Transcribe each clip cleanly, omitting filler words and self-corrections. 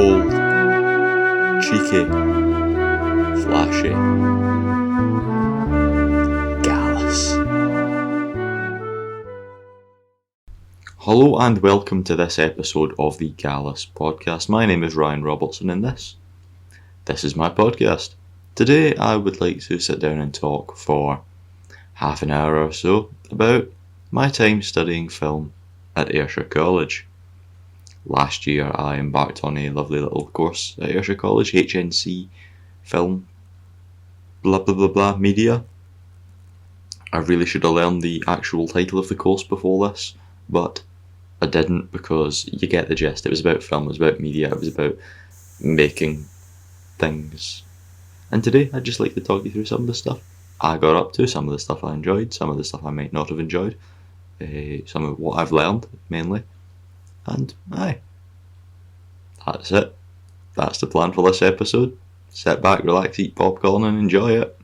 bold, cheeky, flashy, Gallus. Hello and welcome to this episode of the Gallus Podcast. My name is Ryan Robertson and this is my podcast. Today I would like to sit down and talk for half an hour or so about my time studying film at Ayrshire College. Last year I embarked on a lovely little course at Ayrshire College, HNC Film, blah blah blah blah, media. I really should have learned the actual title of the course before this, but I didn't, because you get the gist. It was about film, it was about media, it was about making things. And today I'd just like to talk you through some of the stuff I got up to, some of the stuff I enjoyed, some of the stuff I might not have enjoyed, some of what I've learned mainly. And that's it. That's the plan for this episode. Sit back, relax, eat popcorn and enjoy it.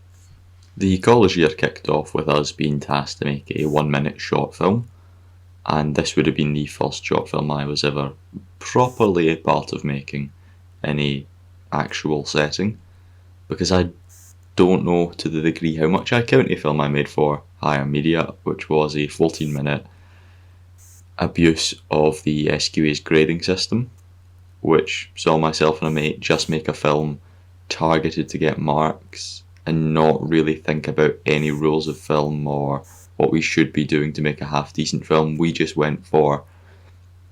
The college year kicked off with us being tasked to make a 1-minute short film, and this would have been the first short film I was ever properly a part of making in a actual setting, because I don't know to the degree how much I count a film I made for higher media, which was a 14-minute abuse of the SQA's grading system, which saw myself and a mate just make a film targeted to get marks and not really think about any rules of film or what we should be doing to make a half-decent film. We just went for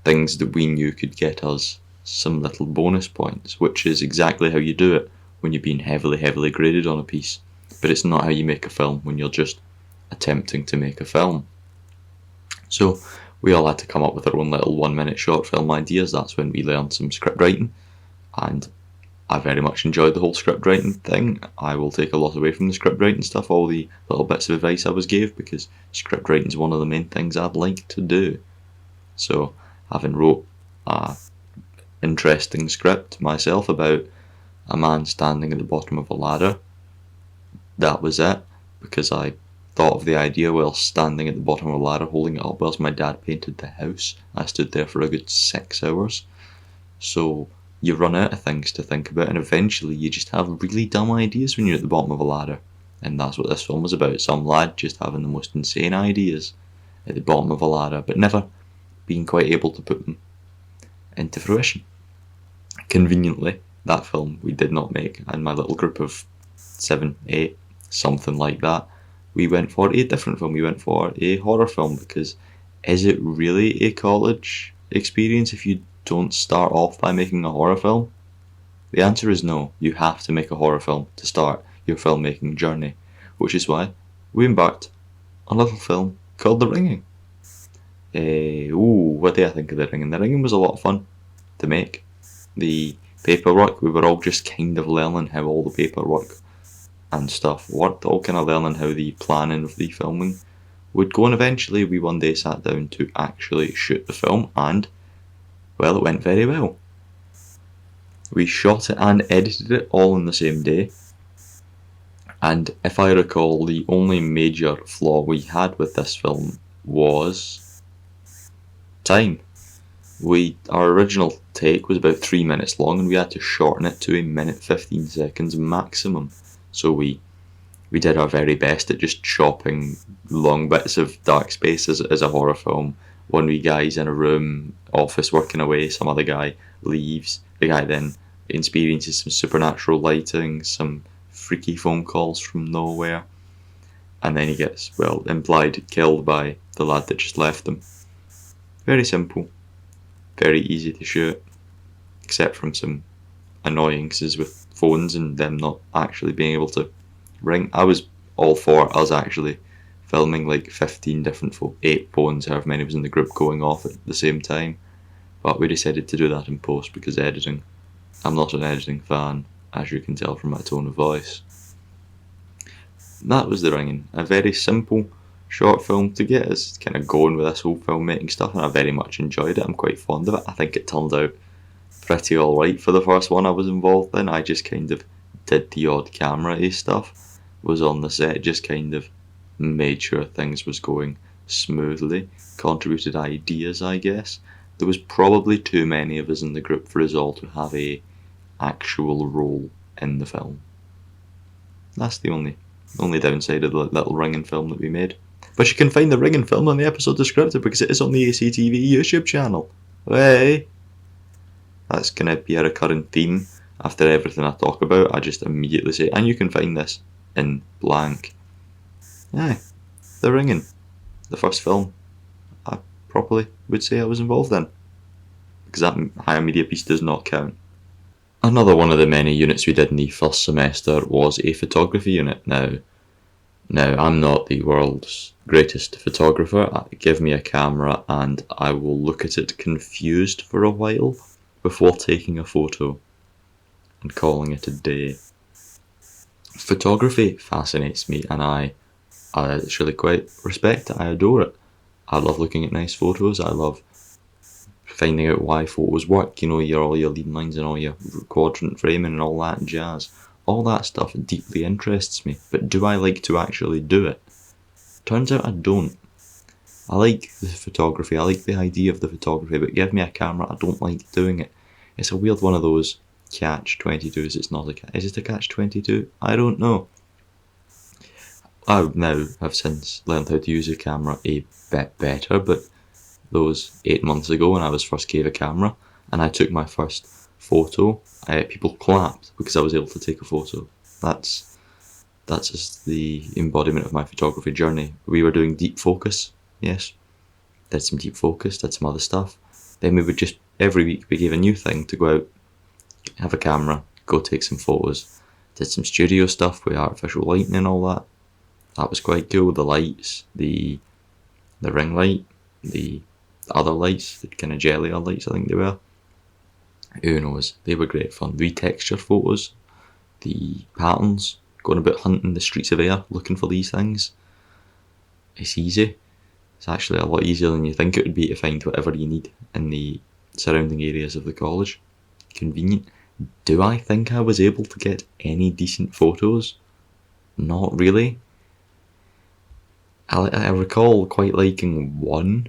things that we knew could get us some little bonus points, which is exactly how you do it when you're being heavily graded on a piece. But it's not how you make a film when you're just attempting to make a film. So we all had to come up with our own little 1-minute short film ideas. That's when we learned some script writing, and I very much enjoyed the whole script writing thing. I will take a lot away from the script writing stuff, all the little bits of advice I was gave, because script writing is one of the main things I'd like to do. So, having wrote a interesting script myself about a man standing at the bottom of a ladder, that was it, because I thought of the idea while standing at the bottom of a ladder holding it up whilst my dad painted the house. I stood there for a good 6 hours. So you run out of things to think about, and eventually you just have really dumb ideas when you're at the bottom of a ladder. And that's what this film was about. Some lad just having the most insane ideas at the bottom of a ladder, but never being quite able to put them into fruition. Conveniently, that film we did not make, and my little group of 7, 8, something like that, we went for a different film. We went for a horror film, because is it really a college experience if you don't start off by making a horror film? The answer is no. You have to make a horror film to start your filmmaking journey, which is why we embarked on a little film called The Ringing. What do I think of The Ringing? The Ringing was a lot of fun to make. The paperwork, we were all just kind of learning how all the paperwork and stuff worked, all kind of learning how the planning of the filming would go, and eventually we one day sat down to actually shoot the film, and well, it went very well. We shot it and edited it all in the same day, and if I recall, the only major flaw we had with this film was time. Our original take was about 3 minutes long, and we had to shorten it to 1minute 15 seconds maximum. So we did our very best at just chopping long bits of dark space as a horror film. One wee guy's in a room, office working away, some other guy leaves. The guy then experiences some supernatural lighting, some freaky phone calls from nowhere, and then he gets, implied killed by the lad that just left them. Very simple, very easy to shoot, except from some annoyances with phones and them not actually being able to ring. I was all for us actually filming like 15 different 8 phones, however many was in the group, going off at the same time, but we decided to do that in post because editing. I'm not an editing fan, as you can tell from my tone of voice. That was The Ringing, a very simple short film to get us kind of going with this whole filmmaking stuff, and I very much enjoyed it. I'm quite fond of it. I think it turned out pretty alright for the first one I was involved in. I just kind of did the odd camera-y stuff, was on the set, just kind of made sure things was going smoothly, contributed ideas I guess, there was probably too many of us in the group for us all to have a actual role in the film. That's the only downside of the little ringing film that we made. But you can find the ringing film on the episode descriptor because it is on the ACTV YouTube channel. Hey! That's going to be a recurring theme. After everything I talk about, I just immediately say, and you can find this in blank. Aye, The Ringing, the first film I properly would say I was involved in. Because that higher media piece does not count. Another one of the many units we did in the first semester was a photography unit. Now I'm not the world's greatest photographer. Give me a camera and I will look at it confused for a while before taking a photo and calling it a day. Photography fascinates me, and I actually quite respect it. I adore it. I love looking at nice photos. I love finding out why photos work. You know, all your lead lines and all your quadrant framing and all that jazz. All that stuff deeply interests me. But do I like to actually do it? Turns out I don't. I like the photography. I like the idea of the photography, but give me a camera, I don't like doing it. It's a weird one of those catch-22s. It's not a... Is it a catch-22? I don't know. I now have since learned how to use a camera a bit better, but those 8 months ago when I was first gave a camera and I took my first photo, people clapped because I was able to take a photo. That's just the embodiment of my photography journey. We were doing deep focus, yes. Did some deep focus, did some other stuff. Then we would just, every week we gave a new thing to go out, have a camera, go take some photos. Did some studio stuff with artificial lighting and all that. That was quite cool. The lights, the ring light, the other lights, the kind of jelly lights I think they were. Who knows? They were great fun. Retexture photos, the patterns, going about hunting the streets of Ayr, looking for these things. It's easy. It's actually a lot easier than you think it would be to find whatever you need in the surrounding areas of the college. Convenient. Do I think I was able to get any decent photos? Not really. I recall quite liking one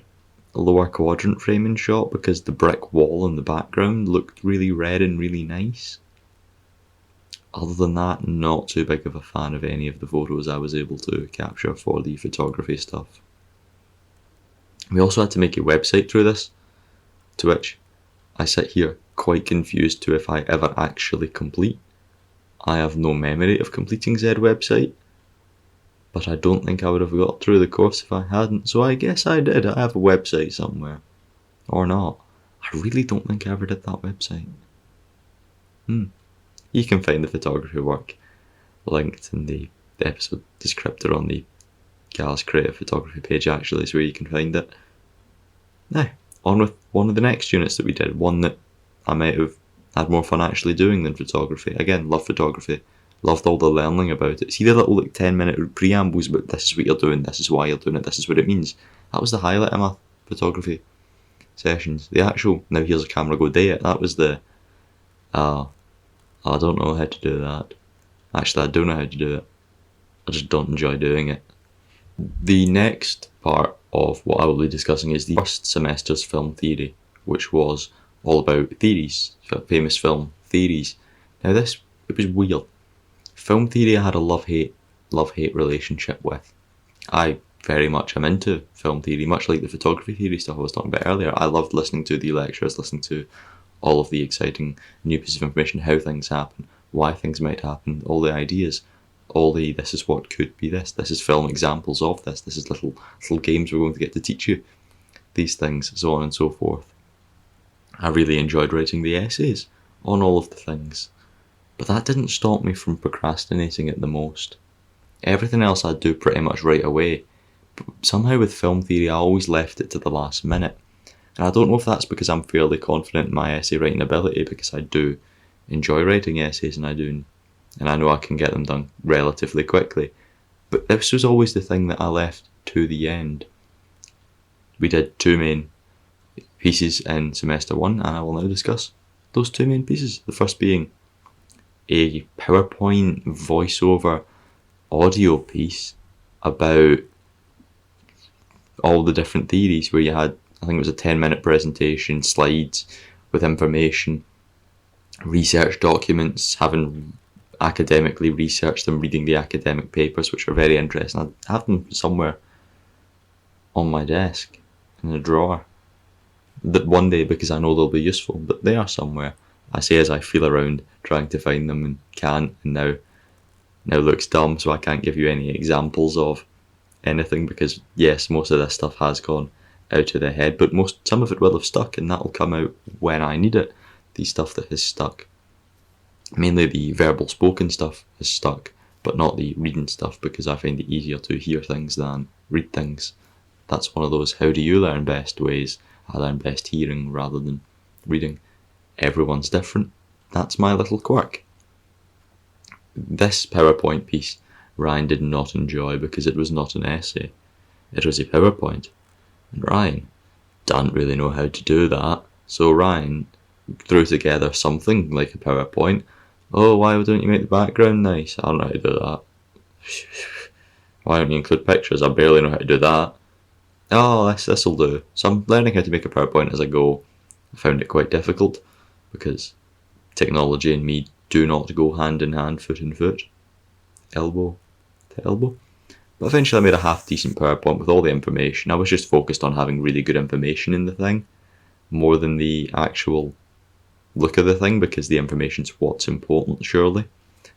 lower quadrant framing shot because the brick wall in the background looked really red and really nice. Other than that, not too big of a fan of any of the photos I was able to capture for the photography stuff. We also had to make a website through this, to which I sit here quite confused to if I ever actually complete. I have no memory of completing said website, but I don't think I would have got through the course if I hadn't, so I guess I did. I have a website somewhere. Or not. I really don't think I ever did that website. You can find the photography work linked in the episode descriptor on the Gallus Creative Photography page, actually, is where you can find it. Now, on with one of the next units that we did, one that I might have had more fun actually doing than photography. Again, love photography. Loved all the learning about it. See the little 10-minute preambles about this is what you're doing, this is why you're doing it, this is what it means. That was the highlight of my photography sessions. The actual, now here's a camera, go day it, that was the, I don't know how to do that. Actually, I do know how to do it. I just don't enjoy doing it. The next part of what I will be discussing is the first semester's film theory, which was all about theories, famous film theories. Now it was weird. Film theory I had a love-hate relationship with. I very much am into film theory, much like the photography theory stuff I was talking about earlier. I loved listening to the lectures, listening to all of the exciting new pieces of information, how things happen, why things might happen, all the ideas, this is what could be this is film examples of this is little games we're going to get to teach you these things, so on and so forth. I really enjoyed writing the essays on all of the things, but that didn't stop me from procrastinating it the most. Everything else I'd do pretty much right away, but somehow with film theory I always left it to the last minute. And I don't know if that's because I'm fairly confident in my essay writing ability, because I do enjoy writing essays and I know I can get them done relatively quickly. But this was always the thing that I left to the end. We did 2 main pieces in semester 1, and I will now discuss those 2 main pieces. The first being a PowerPoint voiceover audio piece about all the different theories, where you had I think it was a 10-minute presentation, slides with information, research documents, having academically researched them, reading the academic papers, which are very interesting. I have them somewhere on my desk in a drawer. That one day, because I know they'll be useful, but they are somewhere. I say as I feel around trying to find them and can't, and now looks dumb, so I can't give you any examples of anything, because yes, most of this stuff has gone out of the head, but some of it will have stuck, and that'll come out when I need it. The stuff that has stuck, mainly the verbal spoken stuff, has stuck, but not the reading stuff, because I find it easier to hear things than read things. That's one of those how do you learn best ways. I learn best hearing rather than reading. Everyone's different. That's my little quirk. This PowerPoint piece Ryan did not enjoy because it was not an essay. It was a PowerPoint. And Ryan doesn't really know how to do that. So Ryan threw together something like a PowerPoint. Oh, why don't you make the background nice? I don't know how to do that. Why don't you include pictures? I barely know how to do that. Oh, this'll do. So I'm learning how to make a PowerPoint as I go. I found it quite difficult because technology and me do not go hand in hand, foot in foot, elbow to elbow. But eventually I made a half-decent PowerPoint with all the information. I was just focused on having really good information in the thing, more than the actual look of the thing, because the information's what's important, surely.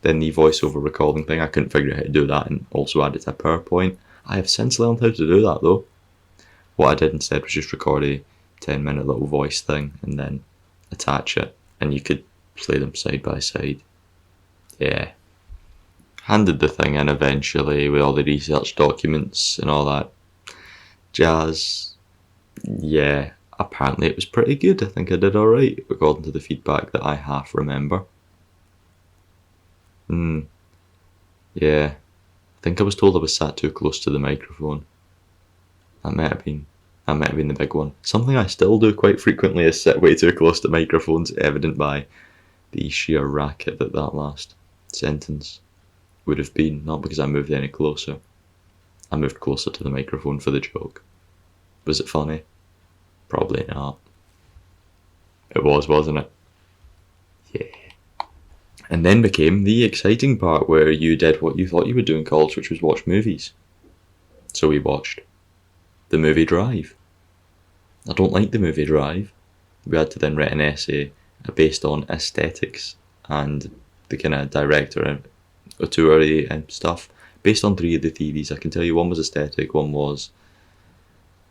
Then the voiceover recording thing, I couldn't figure out how to do that and also add it to PowerPoint. I have since learned how to do that though. What I did instead was just record a 10-minute little voice thing and then attach it, and you could play them side by side. Yeah. Handed the thing in eventually with all the research documents and all that jazz. Yeah, apparently it was pretty good. I think I did alright according to the feedback that I half remember. Yeah, I think I was told I was sat too close to the microphone. That might have been the big one. Something I still do quite frequently is sit way too close to microphones, evident by the sheer racket that last sentence would have been, not because I moved any closer. I moved closer to the microphone for the joke. Was it funny? Probably not. It was, wasn't it? Yeah. And then became the exciting part where you did what you thought you would do in college, which was watch movies. So we watched the movie Drive. I don't like the movie Drive. We had to then write an essay based on aesthetics and the kind of director and auteur and stuff, based on 3 of the theories. I can tell you one was aesthetic, one was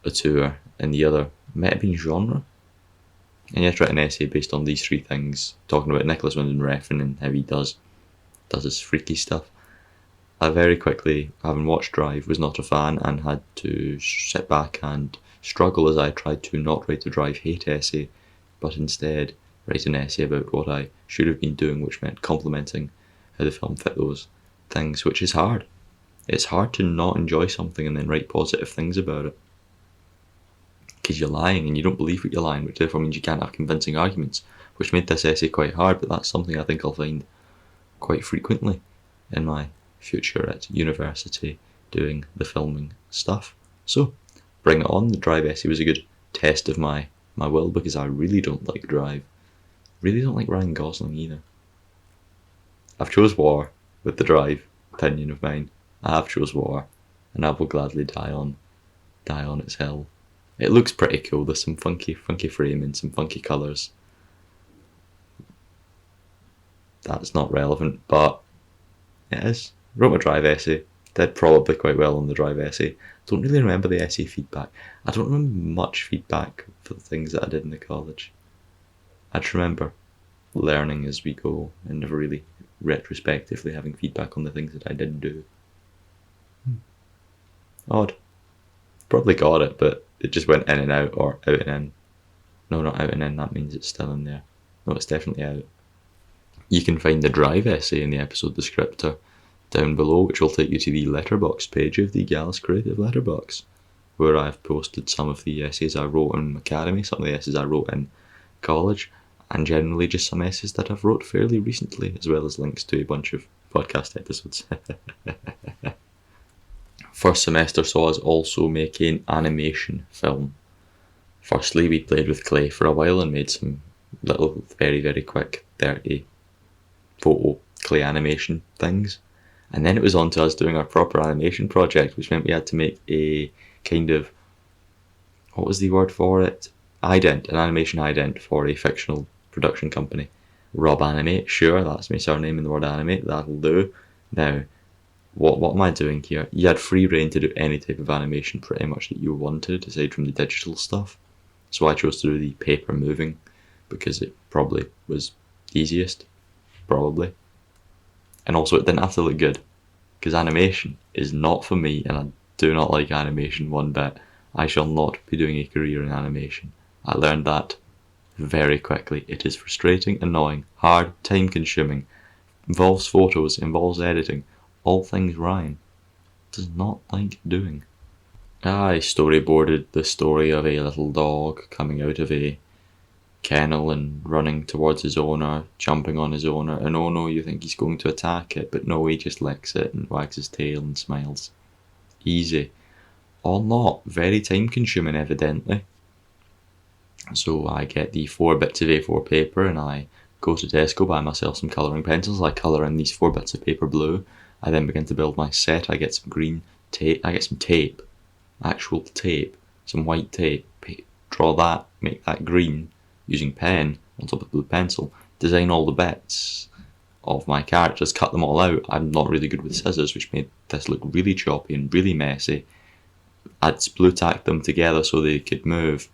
auteur, and the other might have been genre. And you have to write an essay based on these 3 things, talking about Nicholas Winding Refn and how he does his freaky stuff. I very quickly, having watched Drive, was not a fan and had to sit back and struggle as I tried to not write a Drive hate essay, but instead write an essay about what I should have been doing, which meant complimenting how the film fit those things, which is hard. It's hard to not enjoy something and then write positive things about it, because you're lying and you don't believe what you're lying, which therefore means you can't have convincing arguments, which made this essay quite hard. But that's something I think I'll find quite frequently in my future at university doing the filming stuff. So bring it on. The Drive essay was a good test of my will, because I really don't like Drive. Really don't like Ryan Gosling either. I've chose war with the Drive opinion of mine. I have chose war, and I will gladly die on its hill. It looks pretty cool. There's some funky framing, some funky colours. That's not relevant, but it is. Wrote my Drive essay. Did probably quite well on the Drive essay. Don't really remember the essay feedback. I don't remember much feedback for the things that I did in the college. I just remember learning as we go and never really retrospectively having feedback on the things that I did do. Odd. Probably got it, but it just went in and out, or out and in. No, not out and in, that means it's still in there. No, it's definitely out. You can find the Drive essay in the episode descriptor down below, which will take you to the letterbox page of the Gallus Creative Letterbox, where I've posted some of the essays I wrote in academy, some of the essays I wrote in college, and generally just some essays that I've wrote fairly recently, as well as links to a bunch of podcast episodes. First semester saw us also making animation film Firstly, we played with clay for a while and made some little very, very quick 30 photo clay animation things. And then it was on to us doing our proper animation project, which meant we had to make a kind of, what was the word for it? Ident, an animation ident for a fictional production company. Rob Animate, sure, that's my surname in the word animate, that'll do. Now, what am I doing here? You had free reign to do any type of animation pretty much that you wanted, aside from the digital stuff. So I chose to do the paper moving, because it probably was easiest, probably. And also it didn't have to look good, because animation is not for me, and I do not like animation one bit. I shall not be doing a career in animation. I learned that very quickly. It is frustrating, annoying, hard, time consuming, involves photos, involves editing, all things Ryan does not like doing. I storyboarded the story of a little dog coming out of a kennel and running towards his owner, jumping on his owner, and oh no, you think he's going to attack it, but no, he just licks it and wags his tail and smiles. Easy. All not. Very time consuming, evidently. So I get the 4 bits of A4 paper and I go to Tesco, buy myself some colouring pencils. I colour in these 4 bits of paper blue. I then begin to build my set. I get some green tape. I get some tape. Actual tape. Some white tape. Draw that. Make that green. Using pen on top of blue pencil. Design all the bits of my characters. Cut them all out. I'm not really good with scissors, which made this look really choppy and really messy. I'd blue tacked them together so they could move.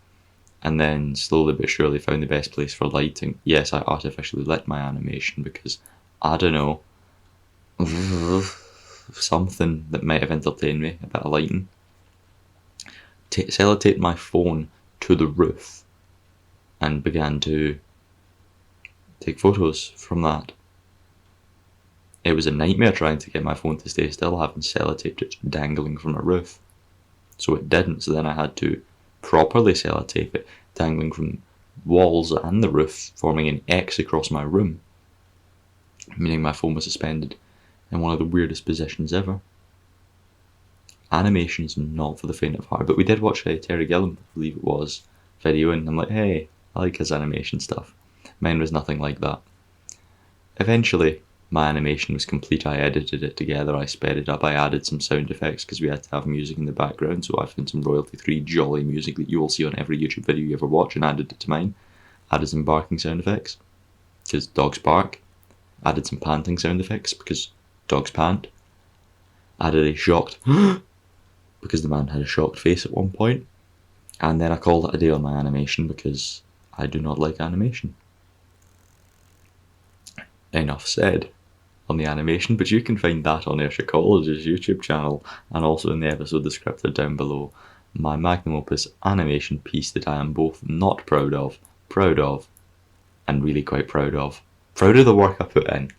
And then slowly but surely found the best place for lighting. Yes, I artificially lit my animation because, I don't know, something that might have entertained me, a bit of lighting. Sellotaped my phone to the roof and began to take photos from that. It was a nightmare trying to get my phone to stay still, having sellotaped it dangling from a roof. So it didn't, so then I had to properly sellotape it, dangling from walls and the roof, forming an X across my room, meaning my phone was suspended in one of the weirdest positions ever. Animation's not for the faint of heart, but we did watch Terry Gilliam, I believe it was, video, and I'm like, hey, I like his animation stuff. Mine was nothing like that. Eventually, my animation was complete. I edited it together, I sped it up, I added some sound effects because we had to have music in the background, so I found some royalty-free jolly music that you will see on every YouTube video you ever watch and added it to mine. Added some barking sound effects because dogs bark. Added some panting sound effects because dogs pant. Added a shocked because the man had a shocked face at one point. And then I called it a day on my animation because I do not like animation. Enough said on the animation, but you can find that on Ayrshire College's YouTube channel and also in the episode descriptor down below. My magnum opus animation piece that I am both not proud of, and really quite proud of. Proud of the work I put in.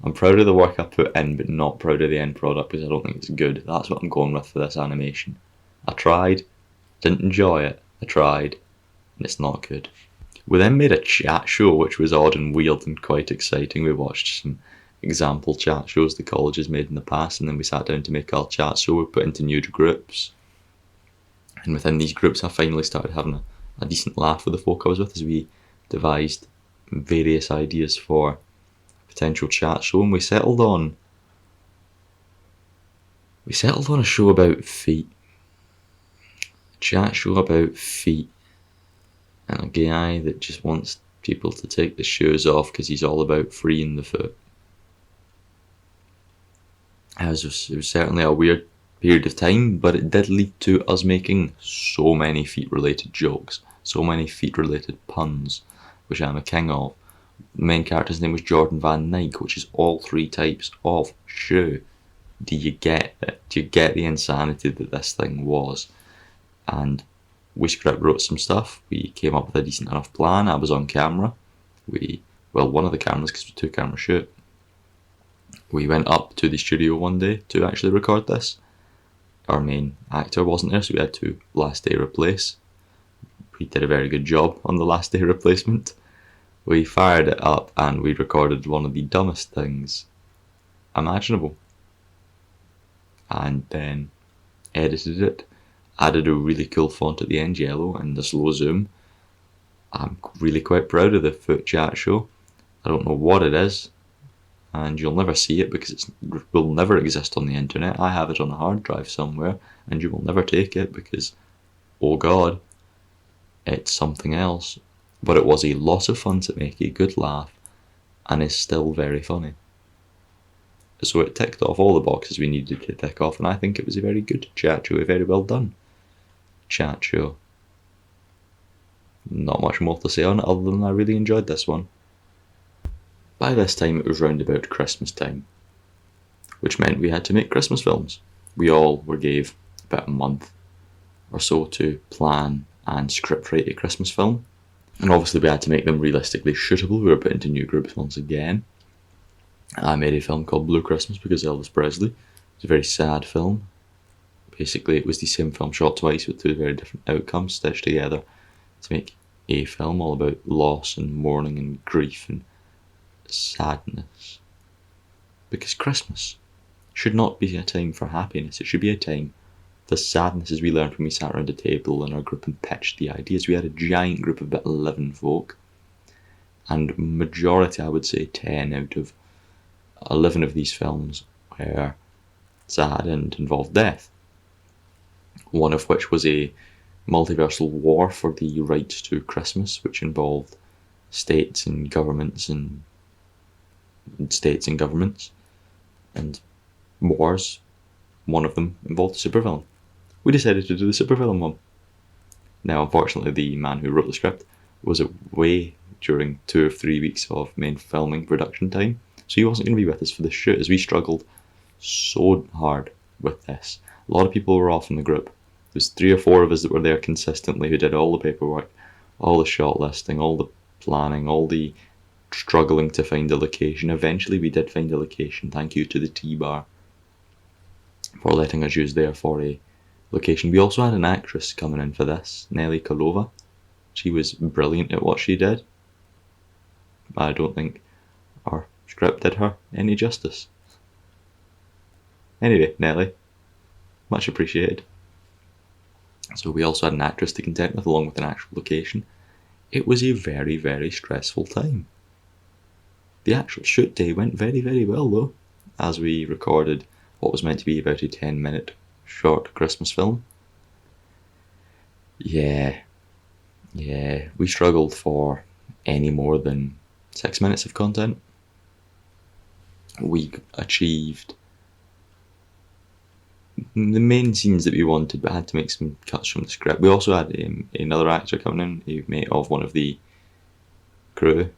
I'm proud of the work I put in, but not proud of the end product because I don't think it's good. That's what I'm going with for this animation. I tried, didn't enjoy it, I tried, and it's not good. We then made a chat show, which was odd and weird and quite exciting. We watched some example chat shows the college has made in the past, and then we sat down to make our chat show. We put into new groups, and within these groups I finally started having a decent laugh with the folk I was with as we devised various ideas for a potential chat show, and we settled on a show about feet. A chat show about feet. And a guy that just wants people to take the shoes off because he's all about freeing the foot. It was certainly a weird period of time, but it did lead to us making so many feet-related jokes, so many feet-related puns, which I'm a king of. The main character's name was Jordan Van Dyke, which is all 3 types of shoe. Do you get it? Do you get the insanity that this thing was? And we script wrote some stuff. We came up with a decent enough plan. I was on camera. One of the cameras, because it was a 2-camera shoot. We went up to the studio one day to actually record this. Our main actor wasn't there, so we had to last day replace. We did a very good job on the last day replacement. We fired it up and we recorded one of the dumbest things imaginable. And then edited it. Added a really cool font at the end, yellow, and the slow zoom. I'm really quite proud of the Foot Chat Show. I don't know what it is, and you'll never see it because it will never exist on the internet. I have it on a hard drive somewhere, and you will never take it because, oh god, it's something else. But it was a lot of fun to make, a good laugh, and is still very funny. So it ticked off all the boxes we needed to tick off, and I think it was a very good chat show, a very well done chat show. Not much more to say on it other than I really enjoyed this one. By this time it was round about Christmas time, which meant we had to make Christmas films. We all were gave about a month or so to plan and scriptwrite a Christmas film, and obviously we had to make them realistically shootable. We were put into new groups once again. I made a film called Blue Christmas because Elvis Presley. It's a very sad film. Basically it was the same film shot twice with two very different outcomes stitched together to make a film all about loss and mourning and grief and sadness. Because Christmas should not be a time for happiness. It should be a time for sadness, as we learned when we sat around a table in our group and pitched the ideas. We had a giant group of about 11 folk, and majority, I would say 10 out of 11 of these films were sad and involved death. One of which was a multiversal war for the right to Christmas, which involved states and governments and wars. One of them involved a supervillain. We decided to do the supervillain one. Now, unfortunately, the man who wrote the script was away during 2 or 3 weeks of main filming production time, so he wasn't going to be with us for the shoot, as we struggled so hard with this. A lot of people were off in the group. There's 3 or 4 of us that were there consistently who did all the paperwork, all the shot listing, all the planning, all the struggling to find a location. Eventually we did find a location. Thank you to the T-Bar for letting us use there for a location. We also had an actress coming in for this, Nelly Kalova. She was brilliant at what she did. I don't think our script did her any justice. Anyway, Nelly, much appreciated. So we also had an actress to contend with along with an actual location. It was a very, very stressful time. The actual shoot day went very, very well though, as we recorded what was meant to be about a 10-minute short Christmas film. Yeah, we struggled for any more than 6 minutes of content. We achieved the main scenes that we wanted, but had to make some cuts from the script. We also had another actor coming in, a mate of one of the crew,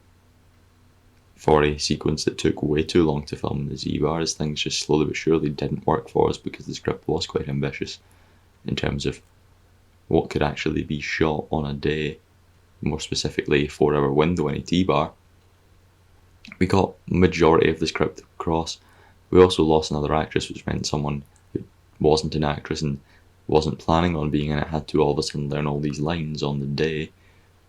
for a sequence that took way too long to film in the Z-Bar, as things just slowly but surely didn't work for us because the script was quite ambitious in terms of what could actually be shot on a day, more specifically a 4-hour window in a T-Bar. We got majority of the script across. We also lost another actress, which meant someone who wasn't an actress and wasn't planning on being in it had to all of a sudden learn all these lines on the day,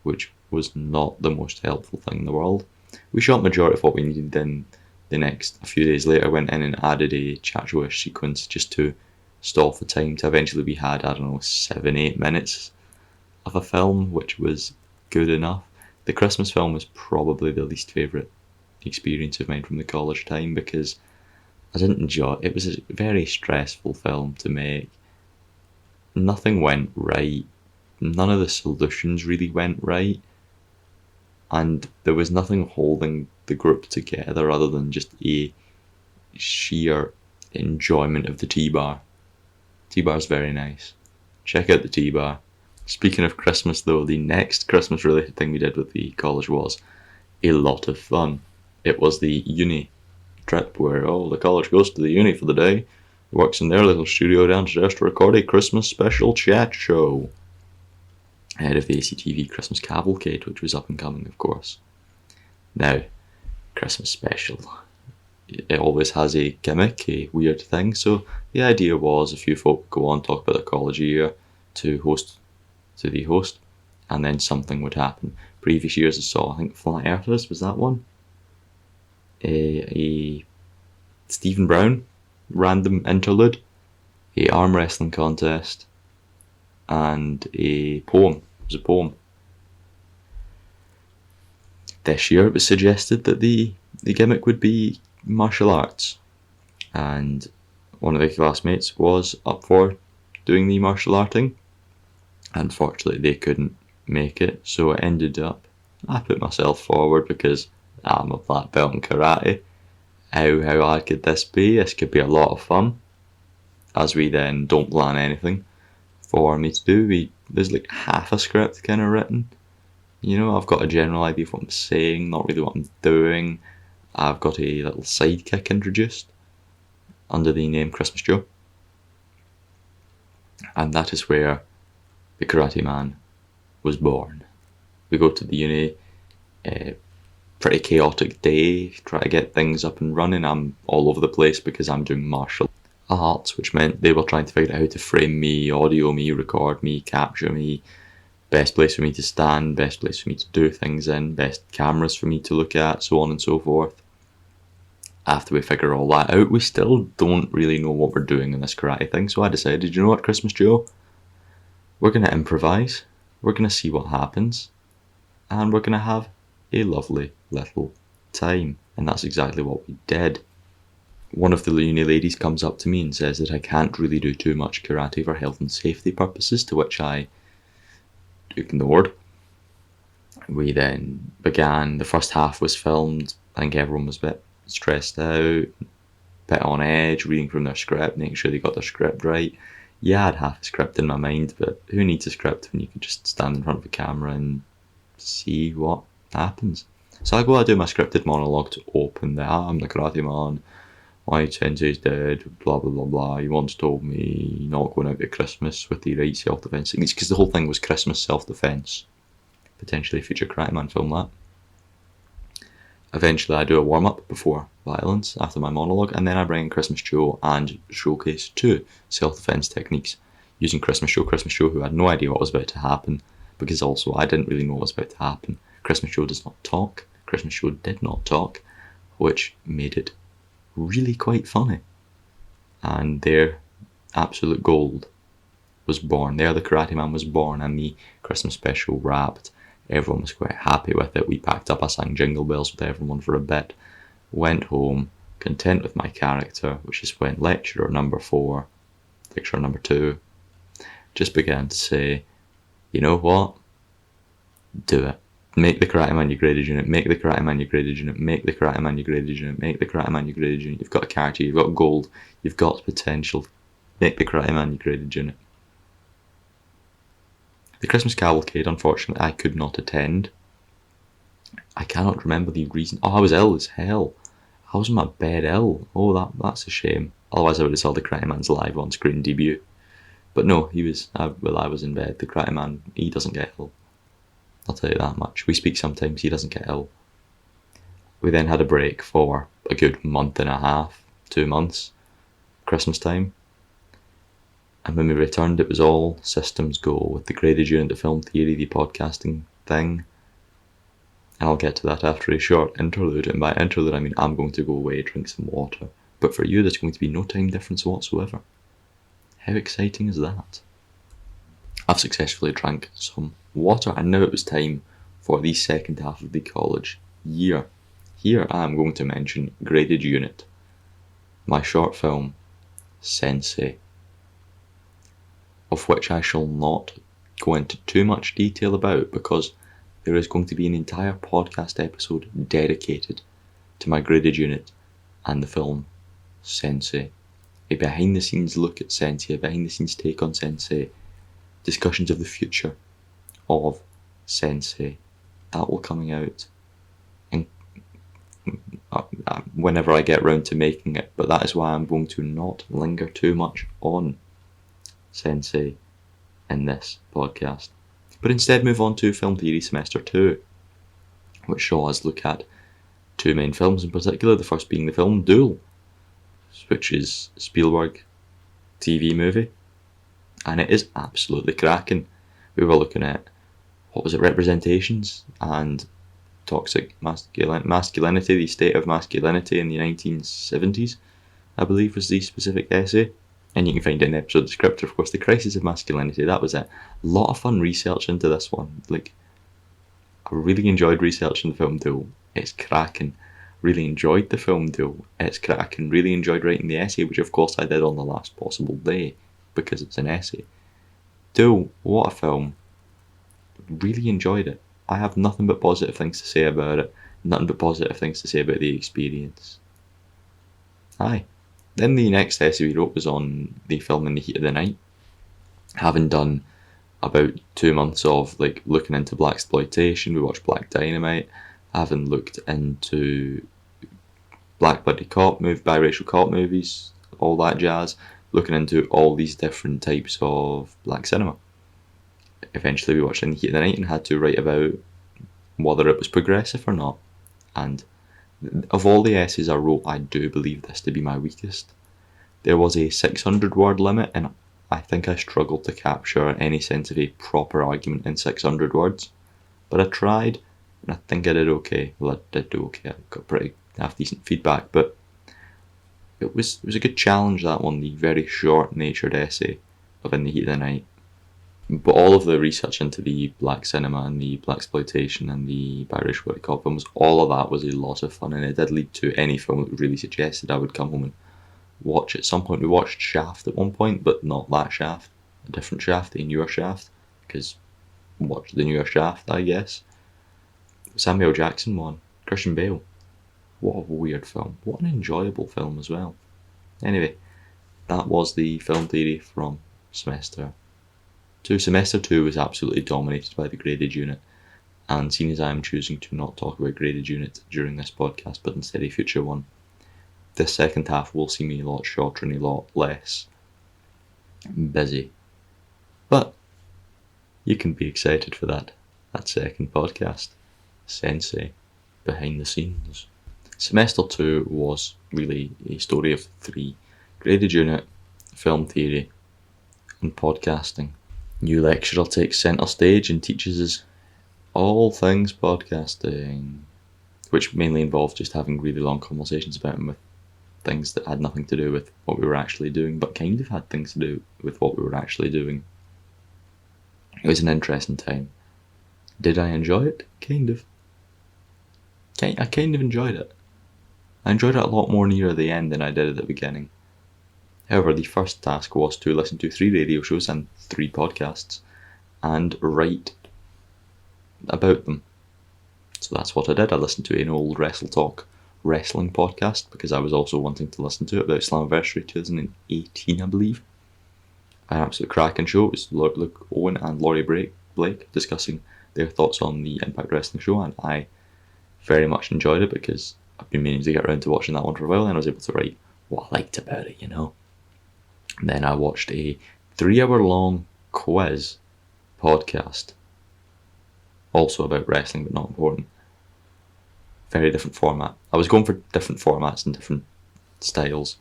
which was not the most helpful thing in the world. We shot majority of what we needed. Then the next, a few days later, went in and added a chat show-ish sequence just to stall for time. To eventually we had, 7-8 minutes of a film, which was good enough. The Christmas film was probably the least favourite experience of mine from the college time because I didn't enjoy it. It was a very stressful film to make. Nothing went right. None of the solutions really went right. And there was nothing holding the group together other than just a sheer enjoyment of the T-Bar. T-Bar's very nice. Check out the T-Bar. Speaking of Christmas though, the next Christmas related thing we did with the college was a lot of fun. It was the uni trip where the college goes to the uni for the day, works in their little studio downstairs to record a Christmas special chat show ahead of the ACTV Christmas Cavalcade, which was up and coming, of course. Now, Christmas special, it always has a gimmick, a weird thing, so the idea was a few folk go on, talk about their college year to the host, and then something would happen. Previous years I saw, I think Flat Earthers was that one. A Stephen Brown random interlude, a arm wrestling contest, and a poem. It was a poem. This year it was suggested that the gimmick would be martial arts, and one of the classmates was up for doing the martial arting. Unfortunately, they couldn't make it, so it ended up I put myself forward because I'm a black belt in karate. How hard could this be? This could be a lot of fun. As we then don't plan anything for me to do. There's like half a script kind of written. You know, I've got a general idea of what I'm saying, not really what I'm doing. I've got a little sidekick introduced under the name Christmas Joe. And that is where the Karate Man was born. We go to the uni, pretty chaotic day, try to get things up and running. I'm all over the place because I'm doing martial arts, which meant they were trying to figure out how to frame me, audio me, record me, capture me, best place for me to stand, best place for me to do things in, best cameras for me to look at, so on and so forth. After we figure all that out, we still don't really know what we're doing in this karate thing, so I decided, you know what, Christmas Joe? We're going to improvise, we're going to see what happens, and we're going to have a lovely little time. And that's exactly what we did. One of the uni ladies comes up to me and says that I can't really do too much karate for health and safety purposes, to which I ignored. We then began, the first half was filmed. I think everyone was a bit stressed out, bit on edge, reading from their script, making sure they got their script right. Yeah, I had half a script in my mind, but who needs a script when you can just stand in front of a camera and see what happens? So I go out do my scripted monologue to open I'm the Karate Man, my Sensei's dead, blah blah blah blah. He once told me not going out at Christmas with the right self-defense techniques, because the whole thing was Christmas self-defense. Potentially a future Karate Man film, that. Eventually I do a warm-up before violence after my monologue, and then I bring in Christmas Joe and showcase 2 self-defense techniques using Christmas Joe, who had no idea what was about to happen, because also I didn't really know what was about to happen. Christmas Joe does not talk, Christmas Joe did not talk, which made it really quite funny. And their absolute gold was born. There the Karate Man was born, and the Christmas special wrapped. Everyone was quite happy with it. We packed up, I sang Jingle Bells with everyone for a bit, went home, content with my character, which is when lecturer number 4, lecturer number 2, just began to say, you know what? Do it. Make the Karate Man your graded unit, make the Karate Man your graded unit, make the Karate Man your graded unit, make the Karate Man your graded unit. You've got a character, you've got gold, you've got potential. Make the Karate Man your graded unit. The Christmas cavalcade, unfortunately, I could not attend. I cannot remember the reason. Oh, I was ill as hell. I was in my bed ill. Oh, that's a shame. Otherwise I would have saw the Karate Man's live on screen debut. But no, I was in bed. The Karate Man, he doesn't get ill. I'll tell you that much. We speak sometimes, he doesn't get ill. We then had a break for a good month and a half, 2 months, Christmas time. And when we returned, it was all systems go with the graded unit, the film theory, the podcasting thing. And I'll get to that after a short interlude. And by interlude, I mean I'm going to go away, drink some water. But for you, there's going to be no time difference whatsoever. How exciting is that? I've successfully drank some water, and now it was time for the second half of the college year. Here I am going to mention graded unit, my short film, Sensei, of which I shall not go into too much detail about, because there is going to be an entire podcast episode dedicated to my graded unit and the film Sensei. A behind the scenes look at Sensei, a behind the scenes take on Sensei, discussions of the future of Sensei. That will coming out in, whenever I get round to making it, but that is why I'm going to not linger too much on Sensei in this podcast, but instead move on to Film Theory Semester 2, which saw us look at 2 main films in particular, the first being the film Duel, which is Spielberg TV movie, and it is absolutely cracking. We were looking at, representations and toxic masculinity, the state of masculinity in the 1970s, I believe was the specific essay. And you can find it in the episode descriptor, of course, The Crisis of Masculinity. That was it. A lot of fun research into this one. Like, I really enjoyed researching the film Duel. It's cracking. Really enjoyed the film Duel. It's cracking. Really enjoyed writing the essay, which of course I did on the last possible day, because it's an essay. Duel, what a film. Really enjoyed it. I have nothing but positive things to say about it. Nothing but positive things to say about the experience. Aye. Then the next essay we wrote was on the film In the Heat of the Night. Having done about 2 months of like looking into blaxploitation, we watched Black Dynamite. Having looked into black buddy cop movie, biracial cop movies, all that jazz. Looking into all these different types of black cinema. Eventually we watched In the Heat of the Night and had to write about whether it was progressive or not. And of all the essays I wrote, I do believe this to be my weakest. There was a 600 word limit, and I think I struggled to capture any sense of a proper argument in 600 words. But I tried, and I think I did okay. Well, I did do okay. I got pretty half-decent feedback, but it was a good challenge, that one, the very short-natured essay of In the Heat of the Night. But all of the research into the black cinema and the blaxploitation and the biracial buddy cop films, all of that was a lot of fun, and it did lead to any film that really suggested I would come home and watch at some point. We watched Shaft at one point, but not that Shaft, a different Shaft, a newer Shaft, because watch the newer Shaft, I guess. Samuel Jackson one, Christian Bale. What a weird film. What an enjoyable film as well. Anyway, that was the film theory from semester 2. Semester 2 was absolutely dominated by the graded unit, and seeing as I am choosing to not talk about graded unit during this podcast, but instead a future one, this second half will see me a lot shorter and a lot less busy. But you can be excited for that second podcast. Sensei, behind the scenes. Semester 2 was really a story of 3. Graded unit, film theory, and podcasting. New lecturer takes centre stage and teaches us all things podcasting, which mainly involves just having really long conversations about him with things that had nothing to do with what we were actually doing, but kind of had things to do with what we were actually doing. It was an interesting time. Did I enjoy it? Kind of. I kind of enjoyed it. I enjoyed it a lot more near the end than I did at the beginning. However, the first task was to listen to 3 radio shows and 3 podcasts and write about them. So that's what I did. I listened to an old Wrestle Talk wrestling podcast because I was also wanting to listen to it about Slammiversary 2018, I believe. An absolute cracking show. It was Luke Owen and Laurie Blake discussing their thoughts on the Impact Wrestling show, and I very much enjoyed it because I've been meaning to get around to watching that one for a while, and I was able to write what I liked about it, you know. And then I watched a 3-hour-long quiz podcast, also about wrestling, but not important. Very different format. I was going for different formats and different styles,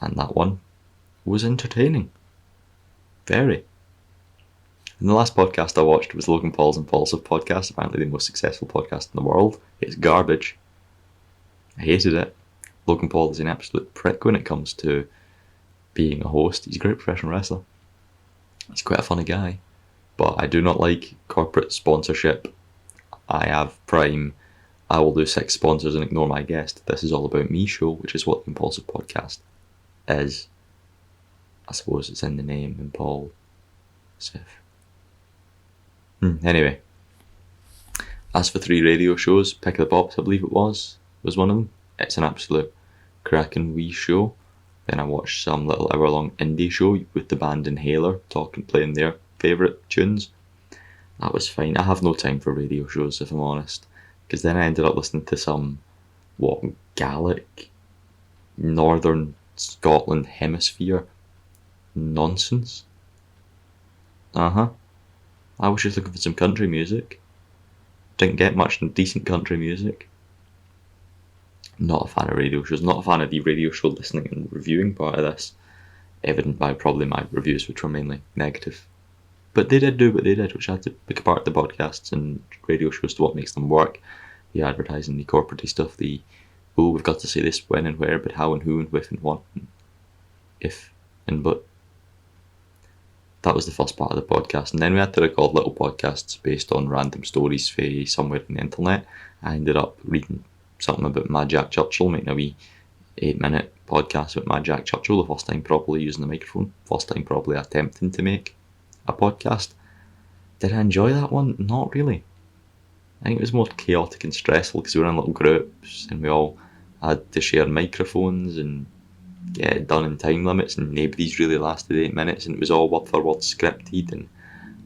and that one was entertaining. Very. And the last podcast I watched was Logan Paul's Impulsive Podcast, apparently the most successful podcast in the world. It's garbage. I hated it. Logan Paul is an absolute prick when it comes to being a host. He's a great professional wrestler. He's quite a funny guy. But I do not like corporate sponsorship. I have Prime. I will do 6 sponsors and ignore my guest. This is all about me show, which is what the Impulsive Podcast is. I suppose it's in the name, Impulsive. Anyway. As for 3 radio shows, Pick of the Pops, I believe it was one of them. It's an absolute cracking wee show. Then I watched some little hour-long indie show with the band Inhaler playing their favourite tunes. That was fine. I have no time for radio shows, if I'm honest, because then I ended up listening to some Gaelic Northern Scotland Hemisphere nonsense. I was just looking for some country music. Didn't get much decent country music. Not a fan of radio shows, not a fan of the radio show listening and reviewing part of this, evident by probably my reviews, which were mainly negative. But they did do what they did, which I had to pick apart the podcasts and radio shows to what makes them work. The advertising, the corporate stuff, we've got to say this when and where, but how and who and with and what, and if But that was the first part of the podcast, and then we had to record little podcasts based on random stories from somewhere on the internet. I ended up reading something about Mad Jack Churchill, making a wee 8-minute podcast about Mad Jack Churchill, the first time properly using the microphone, first time probably attempting to make a podcast. Did I enjoy that one? Not really. I think it was more chaotic and stressful because we were in little groups and we all had to share microphones and get it done in time limits, and nobody's really lasted 8 minutes, and it was all word for word scripted, and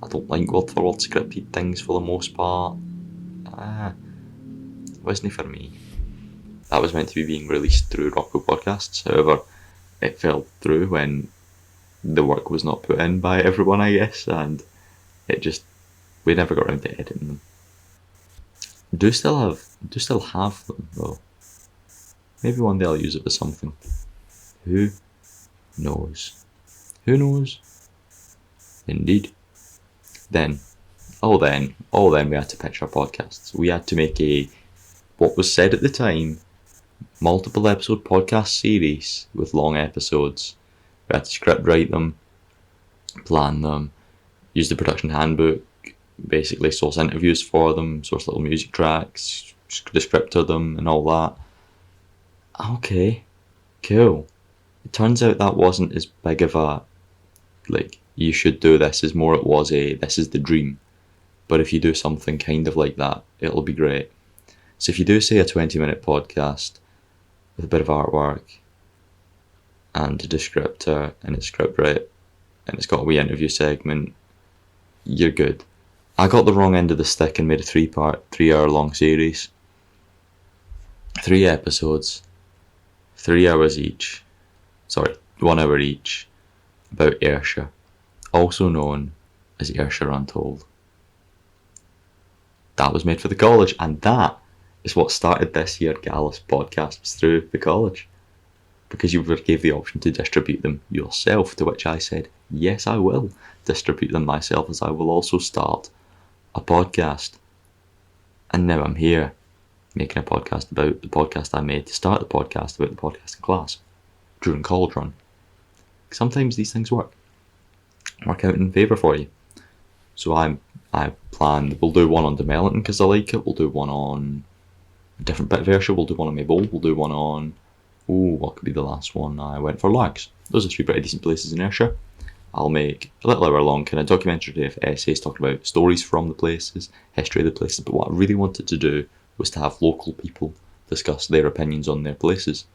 I don't like word for word scripted things for the most part. It wasn't for me. That was meant to be being released through Rocco Podcasts, however it fell through when the work was not put in by everyone, I guess, and we never got around to editing them. Do still have them though. Maybe one day I'll use it for something. Who knows? Who knows? Indeed. Then we had to pitch our podcasts. We had to make what was said at the time, multiple episode podcast series with long episodes. We had to script write them, plan them, use the production handbook, basically source interviews for them, source little music tracks, descriptor them and all that. Okay, cool. It turns out that wasn't as big of a, you should do this, as more it was this is the dream. But if you do something kind of like that, it'll be great. So if you do, say, a 20-minute podcast with a bit of artwork and a descriptor and it's script right and it's got a wee interview segment, you're good. I got the wrong end of the stick and made a 3-hour long series. 3 episodes, 3 hours each. 1 hour each, about Ayrshire, also known as Ayrshire Untold. That was made for the college, and that is what started this year Gallus Podcast, was through the college. Because you were gave the option to distribute them yourself, to which I said, yes, I will distribute them myself, as I will also start a podcast. And now I'm here, making a podcast about the podcast I made to start the podcast about the podcasting class during college run. Sometimes these things work out in favour for you. So I planned, we'll do one on Duel because I like it, we'll do one on a different bit of Ayrshire, we'll do one on Maybole, we'll do one on, what could be the last one? I went for Largs. Those are 3 pretty decent places in Ayrshire. I'll make a little hour long kind of documentary of essays talking about stories from the places, history of the places, but what I really wanted to do was to have local people discuss their opinions on their places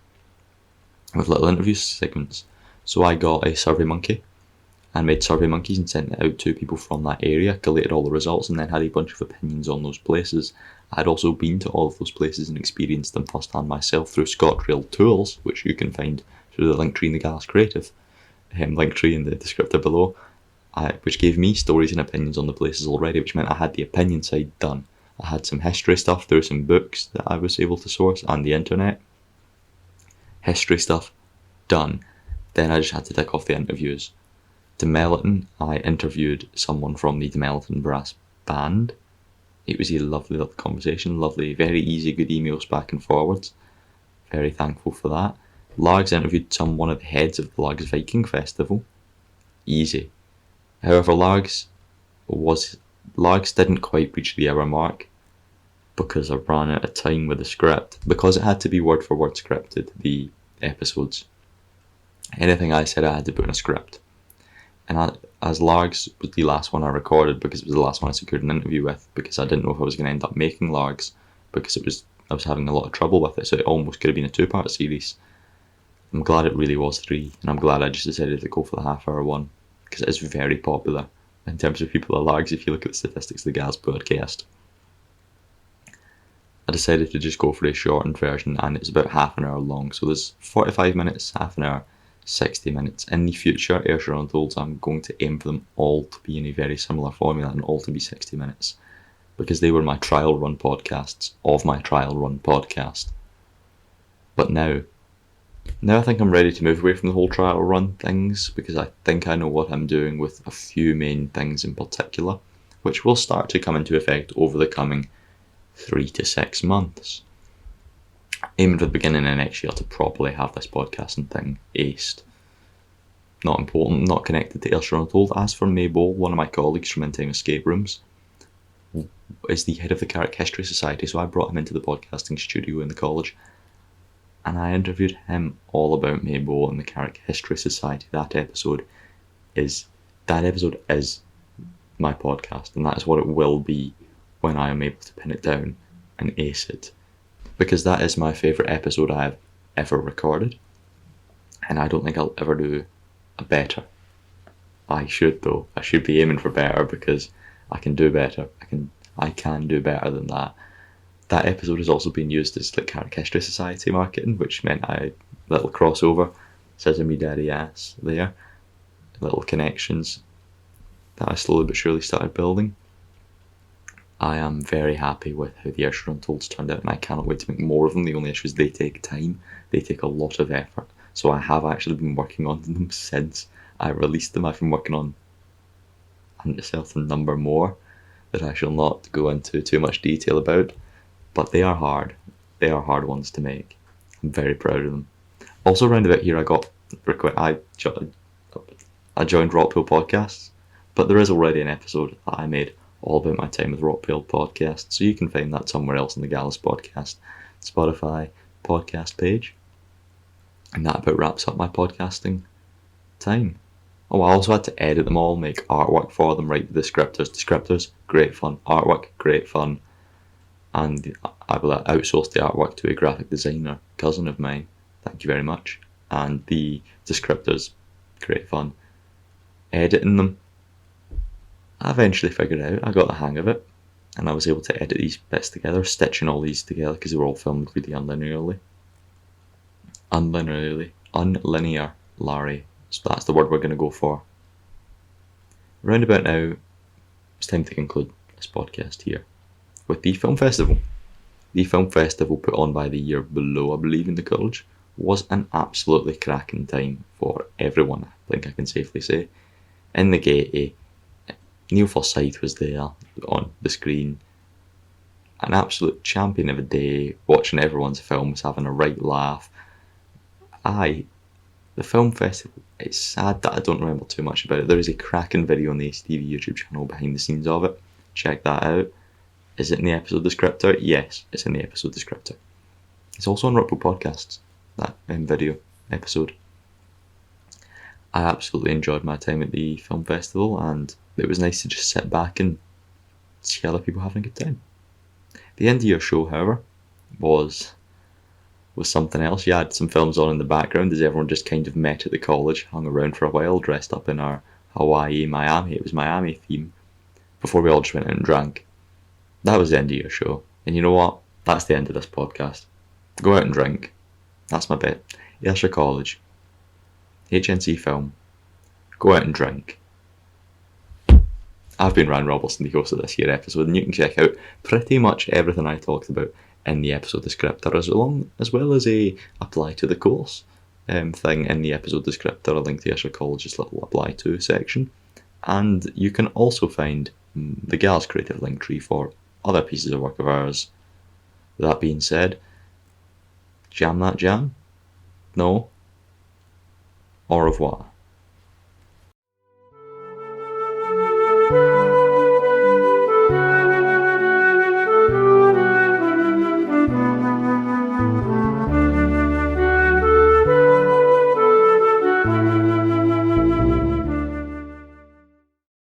with little interview segments. So I got a survey monkey and made survey monkeys and sent it out to people from that area, collated all the results, and then had a bunch of opinions on those places. I'd also been to all of those places and experienced them firsthand myself through ScotRail tours, which you can find through the linktree in the Gallus Creative, linktree in the descriptor below, which gave me stories and opinions on the places already, which meant I had the opinion side done. I had some history stuff through some books that I was able to source and the internet. History stuff done. Then I just had to tick off the interviews. Demeliton, I interviewed someone from the Demeliton Brass Band. It was a lovely little conversation, lovely, very easy, good emails back and forwards. Very thankful for that. Largs interviewed one of the heads of the Largs Viking Festival. Easy. However, Largs didn't quite reach the hour mark because I ran out of time with the script, because it had to be word for word scripted, the episodes. Anything I said I had to put in a script. And as Largs was the last one I recorded, because it was the last one I secured an interview with, because I didn't know if I was going to end up making Largs, because I was having a lot of trouble with it, so it almost could have been a 2-part series. I'm glad it really was 3, and I'm glad I just decided to go for the half-hour one, because it is very popular in terms of people at Largs if you look at the statistics of the Gallus Podcast. I decided to just go for a shortened version, and it's about half an hour long, so there's 45 minutes, half an hour, 60 minutes. In the future, Ayrshire Untold, I'm going to aim for them all to be in a very similar formula and all to be 60 minutes, because they were my trial run podcasts of my trial run podcast. But now I think I'm ready to move away from the whole trial run things, because I think I know what I'm doing with a few main things in particular, which will start to come into effect over the coming 3 to 6 months. Aiming for the beginning of next year to properly have this podcasting thing aced. not important, not connected to Ayrshire Untold. As for Mabel, one of my colleagues from In Time Escape Rooms, is the head of the Carrick History Society, so I brought him into the podcasting studio in the college, and I interviewed him all about Mabel and the Carrick History Society. That episode is my podcast, and that is what it will be when I am able to pin it down and ace it, because that is my favourite episode I have ever recorded, and I don't think I'll ever do a better. I should, though. I should be aiming for better, because I can do better. I can do better than that. That episode has also been used as like Carrick History Society marketing, which meant little crossover, says a me daddy ass there, little connections that I slowly but surely started building. I am very happy with how the Ayrshire Untolds turned out, and I cannot wait to make more of them. The only issue is they take time, they take a lot of effort. So I have actually been working on them since I released them. I've been working on a number more that I shall not go into too much detail about, but they are hard. They are hard ones to make. I'm very proud of them. Also, round about here, I joined Rockpool Podcasts, but there is already an episode that I made all about my time with Rockpool Podcast, so you can find that somewhere else in the Gallus Podcast Spotify podcast page. And that about wraps up my podcasting time. Oh, I also had to edit them all, make artwork for them, write the descriptors. Descriptors, great fun. Artwork, great fun. And I will outsource the artwork to a graphic designer, cousin of mine. Thank you very much. And the descriptors, great fun. Editing them, I eventually figured out. I got the hang of it. And I was able to edit these bits together, stitching all these together, because they were all filmed really unlinearly. Unlinear, Larry. So that's the word we're going to go for. Round about now, it's time to conclude this podcast here with the film festival. The film festival put on by the year below, I believe, in the college, was an absolutely cracking time for everyone, I think I can safely say. In the gate, Neil Forsyth was there on the screen, an absolute champion of a day, watching everyone's films, having a right laugh. The film festival, it's sad that I don't remember too much about it. There is a cracking video on the ACTV YouTube channel behind the scenes of it. Check that out. Is it in the episode descriptor? Yes, it's in the episode descriptor. It's also on Rockpool Podcasts, that video episode. I absolutely enjoyed my time at the film festival, and it was nice to just sit back and see other people having a good time. The end of your show, however, was something else. You had some films on in the background as everyone just kind of met at the college, hung around for a while, dressed up in our Miami. It was Miami theme, before we all just went out and drank. That was the end of your show. And you know what? That's the end of this podcast. Go out and drink. That's my bit. Ayrshire College. HNC Film. Go out and drink. I've been Ryan Robertson, the host of this here episode, and you can check out pretty much everything I talked about in the episode descriptor, as well as a apply to the course thing in the episode descriptor, a link to Ayrshire College's little apply to section. And you can also find the Gallus Creative Linktree for other pieces of work of ours. That being said, jam that jam? No? Au revoir.